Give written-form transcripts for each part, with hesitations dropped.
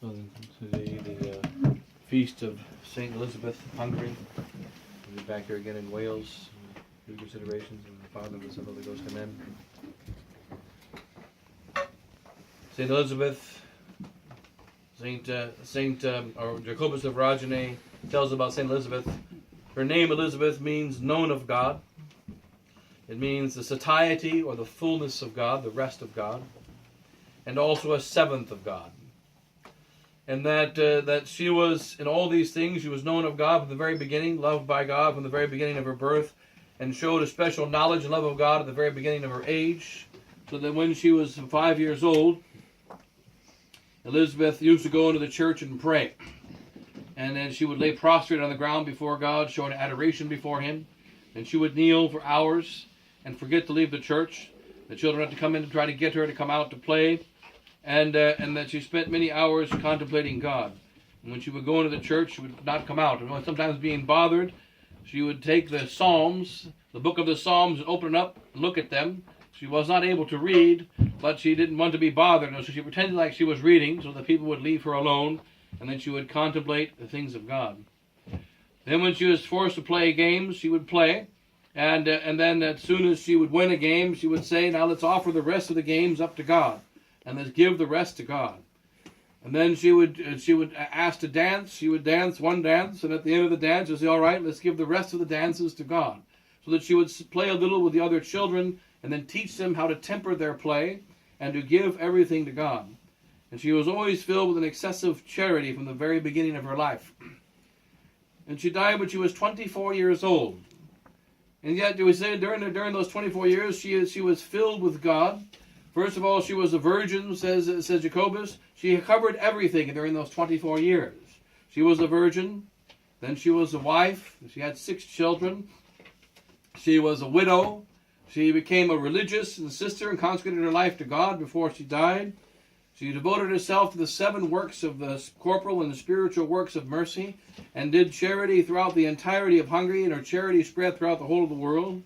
Well, today the feast of Saint Elizabeth of Hungary. We'll be back here again in Wales. Few considerations, and the Father, the Son, and the Holy Ghost. Amen. Saint Elizabeth, or Jacobus of Rogene tells about Saint Elizabeth. Her name Elizabeth means known of God. It means the satiety or the fullness of God, the rest of God, and also a seventh of God. And that she was, in all these things, she was known of God from the very beginning, loved by God from the very beginning of her birth, and showed a special knowledge and love of God at the very beginning of her age, so that when she was 5 years old, Elizabeth used to go into the church and pray. And then she would lay prostrate on the ground before God, showing adoration before Him. And she would kneel for hours and forget to leave the church. The children had to come in to try to get her to come out to play. And that she spent many hours contemplating God. And when she would go into the church, she would not come out. And sometimes being bothered, she would take the Psalms, the book of the Psalms, and open it up and look at them. She was not able to read, but she didn't want to be bothered. So she pretended like she was reading so that people would leave her alone. And then she would contemplate the things of God. Then when she was forced to play games, she would play. And then as soon as she would win a game, she would say, now let's offer the rest of the games up to God. And let's give the rest to God. And then she would ask to dance. She would dance one dance, and at the end of the dance, she'd say, all right, let's give the rest of the dances to God. So that she would play a little with the other children, and then teach them how to temper their play, and to give everything to God. And she was always filled with an excessive charity from the very beginning of her life. And she died when she was 24 years old. And yet, we say during those 24 years, she was filled with God. First of all, she was a virgin, says Jacobus. She covered everything during those 24 years. She was a virgin. Then she was a wife. She had 6 children. She was a widow. She became a religious and sister and consecrated her life to God before she died. She devoted herself to the 7 works of the corporal and the spiritual works of mercy, and did charity throughout the entirety of Hungary, and her charity spread throughout the whole of the world.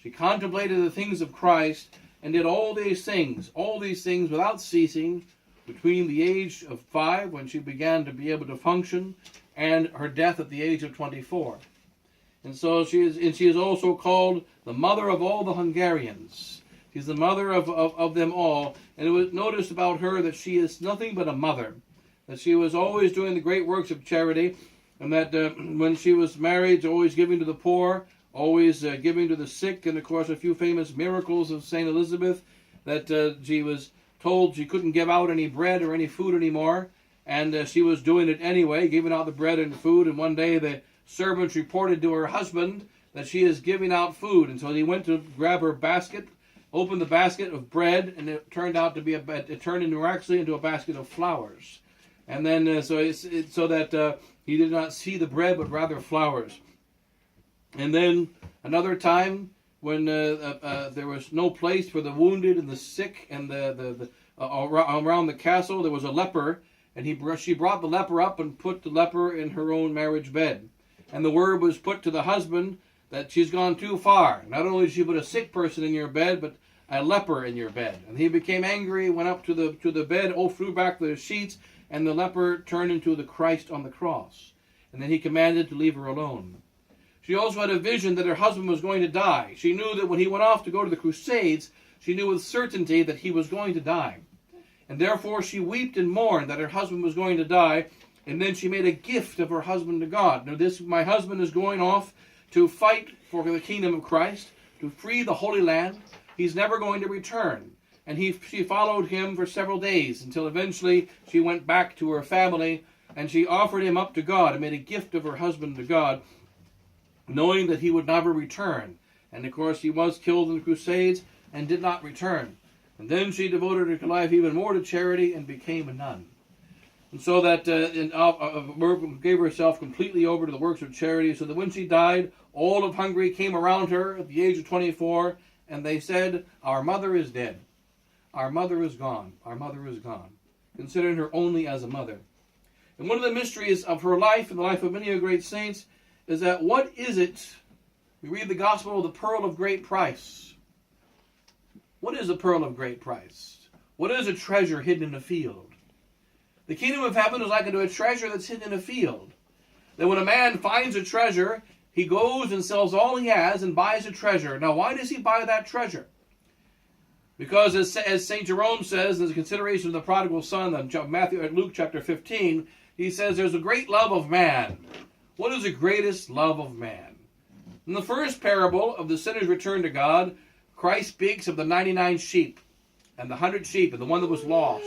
She contemplated the things of Christ, and did all these things without ceasing, between the age of 5, when she began to be able to function, and her death at the age of 24. And so she is also called the mother of all the Hungarians. She's the mother of them all. And it was noticed about her that she is nothing but a mother. That she was always doing the great works of charity. And that when she was married, always giving to the poor, always giving to the sick. And of course, a few famous miracles of St. Elizabeth. That she was told she couldn't give out any bread or any food anymore. And she was doing it anyway, giving out the bread and food. And one day the servants reported to her husband that she is giving out food. And so he went to grab her basket, opened the basket of bread, and it turned out to be it turned miraculously into a basket of flowers. And then so that he did not see the bread, but rather flowers. And then another time when there was no place for the wounded and the sick, and around the castle there was a leper, and she brought the leper up and put the leper in her own marriage bed. And the word was put to the husband that she's gone too far. Not only did she put a sick person in your bed, but a leper in your bed. And he became angry, went up to the bed, threw back the sheets, and the leper turned into the Christ on the cross. And then he commanded to leave her alone. She also had a vision that her husband was going to die. She knew that when he went off to go to the Crusades, she knew with certainty that he was going to die. And therefore she wept and mourned that her husband was going to die. And then she made a gift of her husband to God. Now my husband is going off to fight for the kingdom of Christ, to free the Holy Land. He's never going to return. And she followed him for several days until eventually she went back to her family, and she offered him up to God and made a gift of her husband to God, knowing that he would never return. And of course he was killed in the Crusades and did not return. And then she devoted her life even more to charity and became a nun. And so that gave herself completely over to the works of charity, so that when she died, all of Hungary came around her at the age of 24, and they said, our mother is dead. Our mother is gone. Our mother is gone. Considering her only as a mother. And one of the mysteries of her life and the life of many of great saints is that what is it? We read the Gospel of the Pearl of Great Price. What is a pearl of great price? What is a treasure hidden in a field? The kingdom of heaven is like unto a treasure that's hidden in a field. That when a man finds a treasure, he goes and sells all he has and buys a treasure. Now, why does he buy that treasure? Because as St. Jerome says, in the consideration of the prodigal son in Luke chapter 15, he says there's a great love of man. What is the greatest love of man? In the first parable of the sinner's return to God, Christ speaks of the 99 sheep and the 100 sheep and the one that was lost.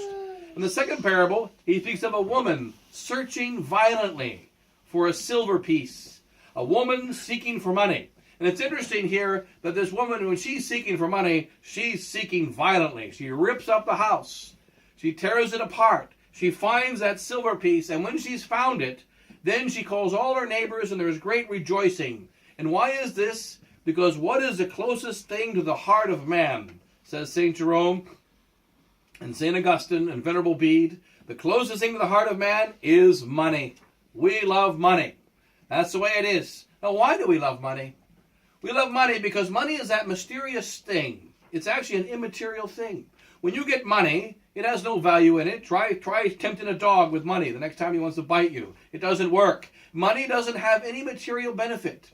In the second parable, he speaks of a woman searching violently for a silver piece. A woman seeking for money. And it's interesting here that this woman, when she's seeking for money, she's seeking violently. She rips up the house. She tears it apart. She finds that silver piece, and when she's found it, then she calls all her neighbors, and there's great rejoicing. And why is this? Because what is the closest thing to the heart of man? Says St. Jerome and St. Augustine and Venerable Bede. The closest thing to the heart of man is money. We love money. That's the way it is. Now, why do we love money? We love money because money is that mysterious thing. It's actually an immaterial thing. When you get money, it has no value in it. Try tempting a dog with money the next time he wants to bite you. It doesn't work. Money doesn't have any material benefit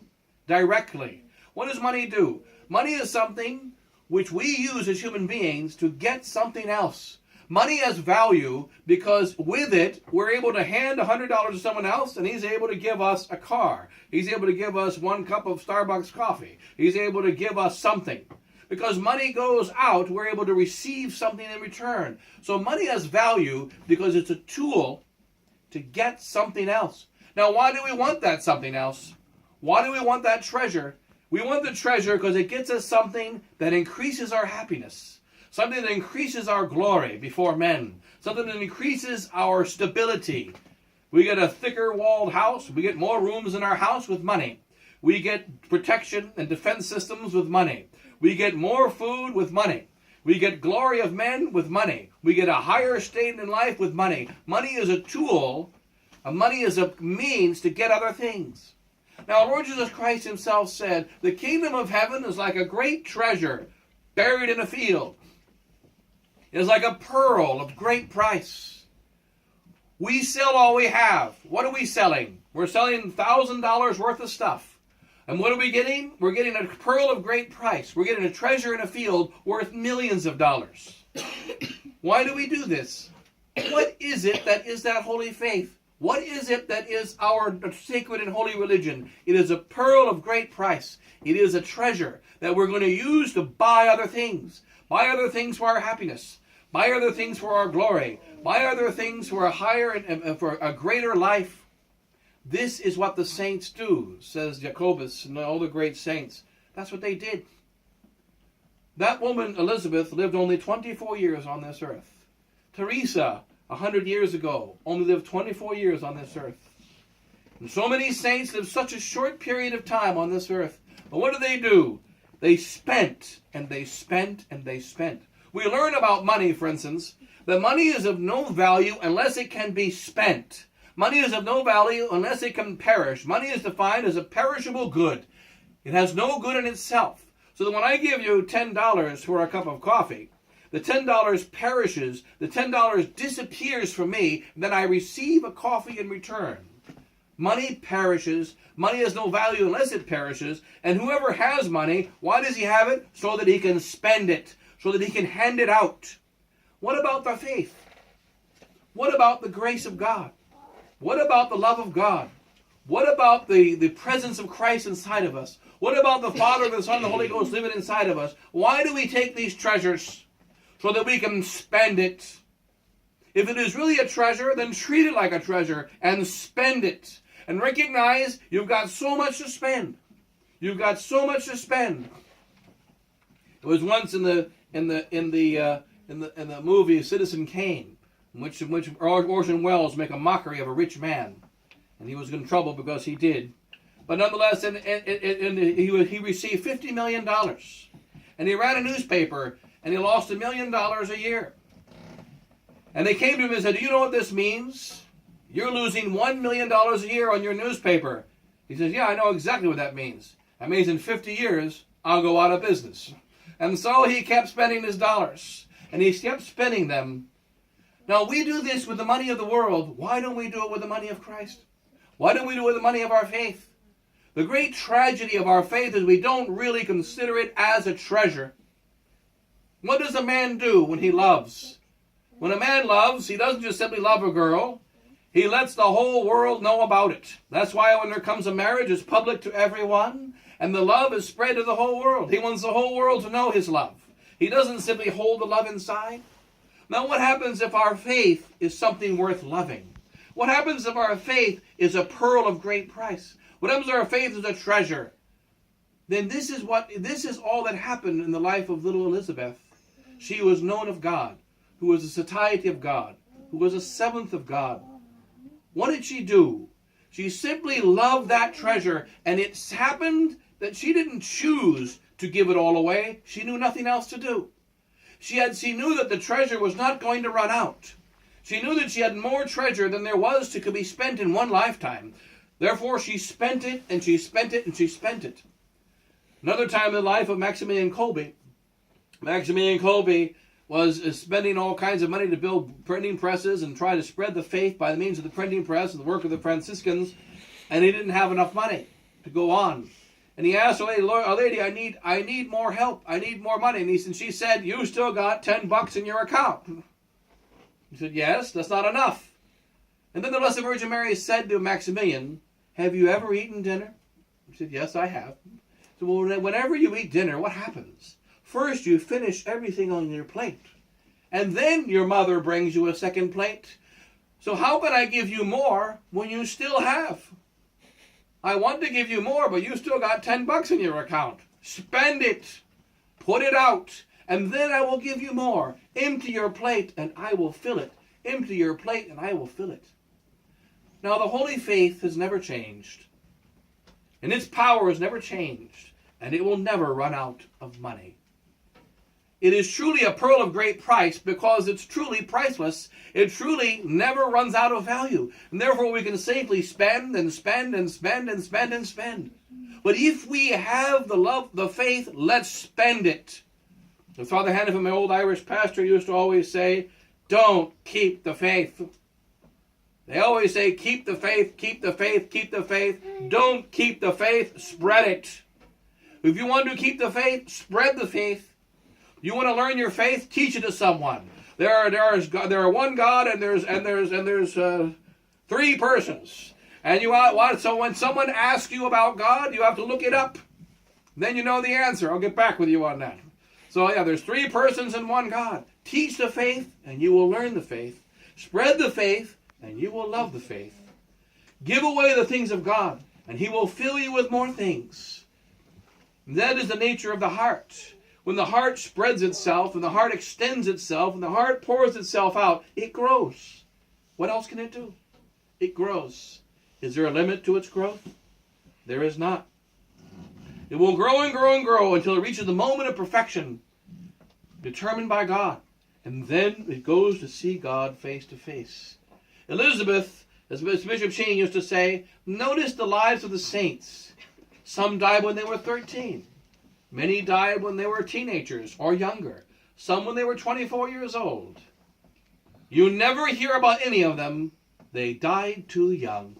directly. What does money do? Money is something which we use as human beings to get something else. Money has value because with it, we're able to hand $100 to someone else, and he's able to give us a car. He's able to give us 1 cup of Starbucks coffee. He's able to give us something. Because money goes out, we're able to receive something in return. So money has value because it's a tool to get something else. Now, why do we want that something else? Why do we want that treasure? We want the treasure because it gets us something that increases our happiness. Something that increases our glory before men. Something that increases our stability. We get a thicker walled house. We get more rooms in our house with money. We get protection and defense systems with money. We get more food with money. We get glory of men with money. We get a higher state in life with money. Money is a tool. Money is a means to get other things. Now, Lord Jesus Christ himself said, the kingdom of heaven is like a great treasure buried in a field. It is like a pearl of great price. We sell all we have. What are we selling? We're selling $1,000 worth of stuff. And what are we getting? We're getting a pearl of great price. We're getting a treasure in a field worth millions of dollars. Why do we do this? What is it that is that holy faith? What is it that is our sacred and holy religion? It is a pearl of great price. It is a treasure that we're going to use to buy other things. Buy other things for our happiness. Buy other things for our glory. Buy other things for a higher and for a greater life. This is what the saints do, says Jacobus and all the great saints. That's what they did. That woman, Elizabeth, lived only 24 years on this earth. Teresa, 100 years ago, only lived 24 years on this earth. And so many saints lived such a short period of time on this earth. But what do? They spent, and they spent, and they spent. We learn about money, for instance, that money is of no value unless it can be spent. Money is of no value unless it can perish. Money is defined as a perishable good. It has no good in itself. So that when I give you $10 for a cup of coffee, the $10 perishes, the $10 disappears from me, and then I receive a coffee in return. Money perishes. Money has no value unless it perishes. And whoever has money, why does he have it? So that he can spend it. So that he can hand it out. What about the faith? What about the grace of God? What about the love of God? What about the presence of Christ inside of us? What about the Father, the Son, and the Holy Ghost living inside of us? Why do we take these treasures? So that we can spend it. If it is really a treasure, then treat it like a treasure and spend it. And recognize you've got so much to spend. You've got so much to spend. It was once in the movie Citizen Kane, in which Orson Welles make a mockery of a rich man, and he was in trouble because he did. But nonetheless, he received $50 million, and he ran a newspaper, and he lost $1 million a year. And they came to him and said, "Do you know what this means? You're losing $1 million a year on your newspaper." He says, "Yeah, I know exactly what that means. That means in 50 years, I'll go out of business." And so he kept spending his dollars. And he kept spending them Now, we do this with the money of the world. Why don't we do it with the money of Christ? Why don't we do it with the money of our faith? The great tragedy of our faith is we don't really consider it as a treasure. What does a man do when he loves? When a man loves, he doesn't just simply love a girl. He lets the whole world know about it. That's why when there comes a marriage, it's public to everyone, and the love is spread to the whole world. He wants the whole world to know his love. He doesn't simply hold the love inside. Now, what happens if our faith is something worth loving? What happens if our faith is a pearl of great price? What happens if our faith is a treasure? Then this is all that happened in the life of little Elizabeth. She was known of God, who was a satiety of God, who was a seventh of God. What did she do? She simply loved that treasure, and it's happened that she didn't choose to give it all away. She knew nothing else to do. She knew that the treasure was not going to run out. She knew that she had more treasure than there was to be spent in one lifetime. Therefore, she spent it, and she spent it, and she spent it. Another time in the life of Maximilian Kolbe. Maximilian Kolbe was spending all kinds of money to build printing presses and try to spread the faith by the means of the printing press and the work of the Franciscans, and he didn't have enough money to go on. And he asked Our Lady, I need more help. I need more money. And she said, you still got $10 in your account. He said, yes, that's not enough. And then the Blessed Virgin Mary said to Maximilian, have you ever eaten dinner? He said, yes, I have. So whenever you eat dinner, what happens? First, you finish everything on your plate. And then your mother brings you a second plate. So how can I give you more when you still have? I want to give you more, but you still got $10 in your account. Spend it. Put it out. And then I will give you more. Empty your plate and I will fill it. Empty your plate and I will fill it. Now the Holy Faith has never changed. And its power has never changed. And it will never run out of money. It is truly a pearl of great price because it's truly priceless. It truly never runs out of value. And therefore we can safely spend and spend and spend and spend and spend. But if we have the love, the faith, let's spend it. As Father Hannafin, my old Irish pastor, used to always say, don't keep the faith. They always say, keep the faith, keep the faith, keep the faith. Don't keep the faith, spread it. If you want to keep the faith, spread the faith. You want to learn your faith? Teach it to someone. There are one God, and there's three persons. And so when someone asks you about God, you have to look it up. Then you know the answer. I'll get back with you on that. So yeah, there's three persons and one God. Teach the faith, and you will learn the faith. Spread the faith, and you will love the faith. Give away the things of God, and He will fill you with more things. And that is the nature of the heart. When the heart spreads itself, and the heart extends itself, and the heart pours itself out, it grows. What else can it do? It grows. Is there a limit to its growth? There is not. It will grow and grow and grow until it reaches the moment of perfection, determined by God. And then it goes to see God face to face. Elizabeth, as Bishop Sheen used to say, notice the lives of the saints. Some died when they were 13. Many died when they were teenagers or younger. Some when they were 24 years old. You never hear about any of them. They died too young.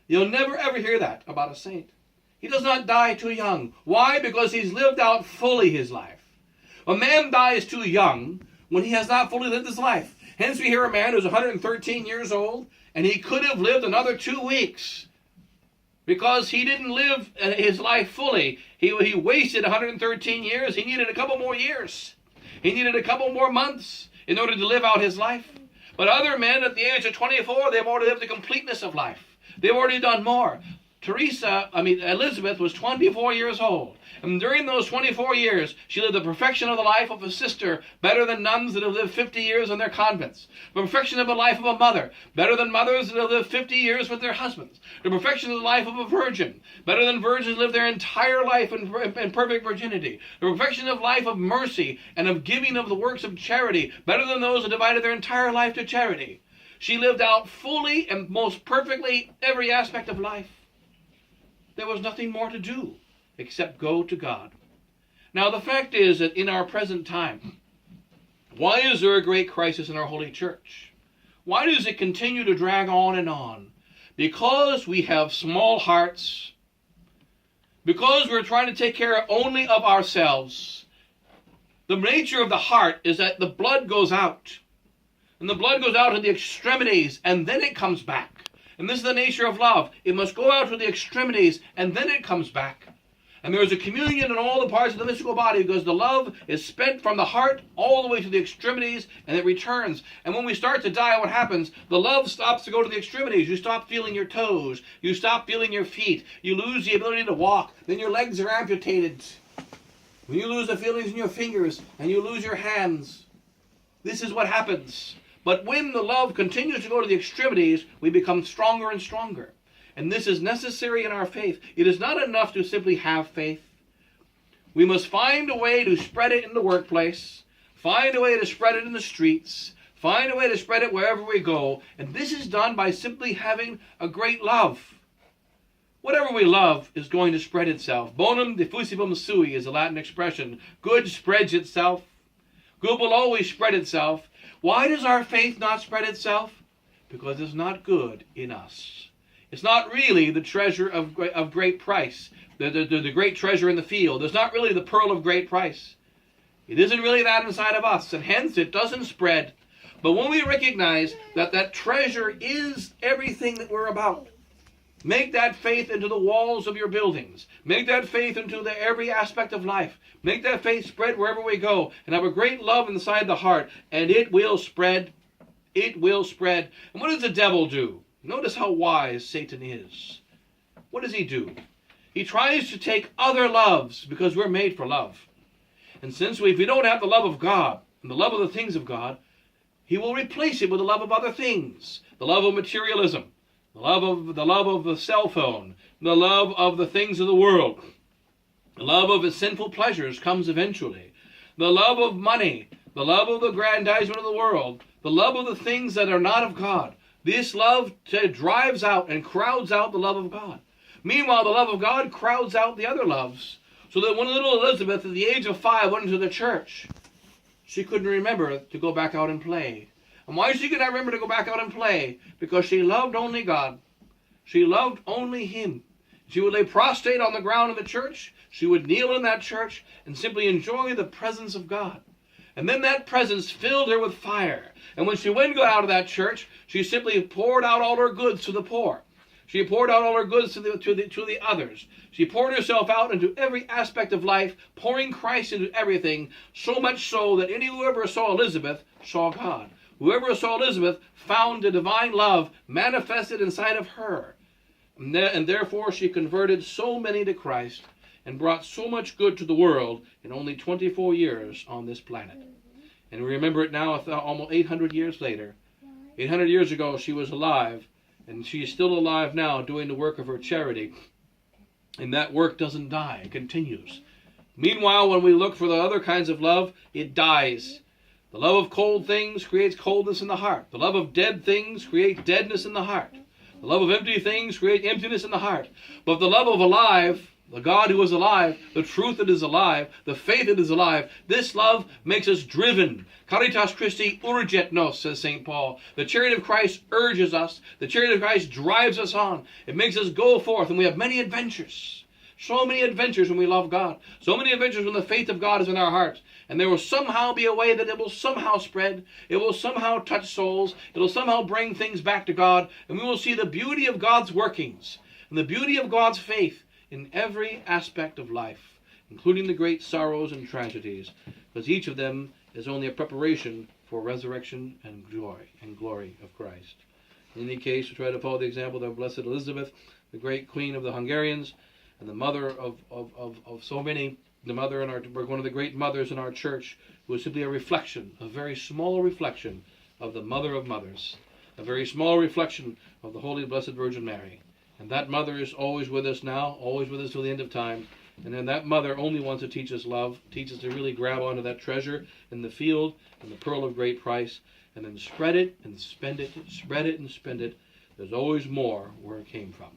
You'll never ever hear that about a saint. He does not die too young. Why? Because he's lived out fully his life. A man dies too young when he has not fully lived his life. Hence we hear a man who's 113 years old and he could have lived another 2 weeks. Because he didn't live his life fully. He wasted 113 years. He needed a couple more years. He needed a couple more months in order to live out his life. But other men at the age of 24, they've already lived the completeness of life. They've already done more. Elizabeth was 24 years old. And during those 24 years, she lived the perfection of the life of a sister, better than nuns that have lived 50 years in their convents. The perfection of the life of a mother, better than mothers that have lived 50 years with their husbands. The perfection of the life of a virgin, better than virgins that live their entire life in perfect virginity. The perfection of life of mercy and of giving of the works of charity, better than those that devoted their entire life to charity. She lived out fully and most perfectly every aspect of life. There was nothing more to do except go to God. Now the fact is that in our present time, Why is there a great crisis in our holy church? Why does it continue to drag on and on? Because we have small hearts. Because we're trying to take care only of ourselves. The nature of the heart is that the blood goes out. And the blood goes out to the extremities, and then it comes back. And this is the nature of love. It must go out to the extremities, and then it comes back. And there is a communion in all the parts of the mystical body, because the love is spent from the heart all the way to the extremities, and it returns. And when we start to die, what happens? The love stops to go to the extremities. You stop feeling your toes. You stop feeling your feet. You lose the ability to walk. Then your legs are amputated. When you lose the feelings in your fingers, and you lose your hands. This is what happens. But when the love continues to go to the extremities, we become stronger and stronger. And this is necessary in our faith. It is not enough to simply have faith. We must find a way to spread it in the workplace, find a way to spread it in the streets, find a way to spread it wherever we go. And this is done by simply having a great love. Whatever we love is going to spread itself. Bonum diffusivum sui is a Latin expression. Good spreads itself. Good will always spread itself. Why does our faith not spread itself? Because it's not good in us. It's not really the treasure of great price, the great treasure in the field. It's not really the pearl of great price. It isn't really that inside of us, and hence it doesn't spread. But when we recognize that that treasure is everything that we're about, make that faith into the walls of your buildings. Make that faith into every aspect of life. Make that faith spread wherever we go, and have a great love inside the heart, and it will spread. It will spread. And what does the devil do? Notice how wise Satan is. What does he do? He tries to take other loves, because we're made for love. And since if we don't have the love of God and the love of the things of God, he will replace it with the love of other things. The love of materialism, the love of the cell phone, the love of the things of the world. The love of his sinful pleasures comes eventually. The love of money, the love of the aggrandizement of the world, the love of the things that are not of God. This love drives out and crowds out the love of God. Meanwhile, the love of God crowds out the other loves. So that when little Elizabeth, at the age of 5, went into the church, she couldn't remember to go back out and play. And why she could not remember to go back out and play? Because she loved only God. She loved only Him. She would lay prostrate on the ground in the church. She would kneel in that church and simply enjoy the presence of God. And then that presence filled her with fire. And when she went out of that church, she simply poured out all her goods to the poor. She poured out all her goods to the others. She poured herself out into every aspect of life, pouring Christ into everything, so much so that whoever saw Elizabeth saw God. Whoever saw Elizabeth found the divine love manifested inside of her. And therefore she converted so many to Christ and brought so much good to the world in only 24 years on this planet. And we remember it now almost 800 years later. 800 years ago she was alive, and she is still alive now doing the work of her charity. And that work doesn't die, it continues. Meanwhile, when we look for the other kinds of love, it dies. The love of cold things creates coldness in the heart. The love of dead things creates deadness in the heart. The love of empty things creates emptiness in the heart. But the love of alive, the God who is alive, the truth that is alive, the faith that is alive, this love makes us driven. Caritas Christi urget nos, says St. Paul. The chariot of Christ urges us. The chariot of Christ drives us on. It makes us go forth, and we have many adventures. So many adventures when we love God. So many adventures when the faith of God is in our hearts. And there will somehow be a way that it will somehow spread. It will somehow touch souls. It will somehow bring things back to God. And we will see the beauty of God's workings and the beauty of God's faith in every aspect of life, including the great sorrows and tragedies, because each of them is only a preparation for resurrection and joy and glory of Christ. In any case, we try to follow the example of Blessed Elizabeth, the great queen of the Hungarians, and the mother of so many, the mother in one of the great mothers in our church, who is simply a reflection, a very small reflection of the Mother of Mothers, a very small reflection of the Holy Blessed Virgin Mary. And that mother is always with us now, always with us till the end of time. And then that mother only wants to teach us love, teach us to really grab onto that treasure in the field and the pearl of great price, and then spread it and spend it, spread it and spend it. There's always more where it came from.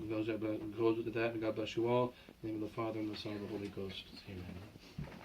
Goes with that, and God bless you all. In the name of the Father, and the Son, and the Holy Ghost. Amen.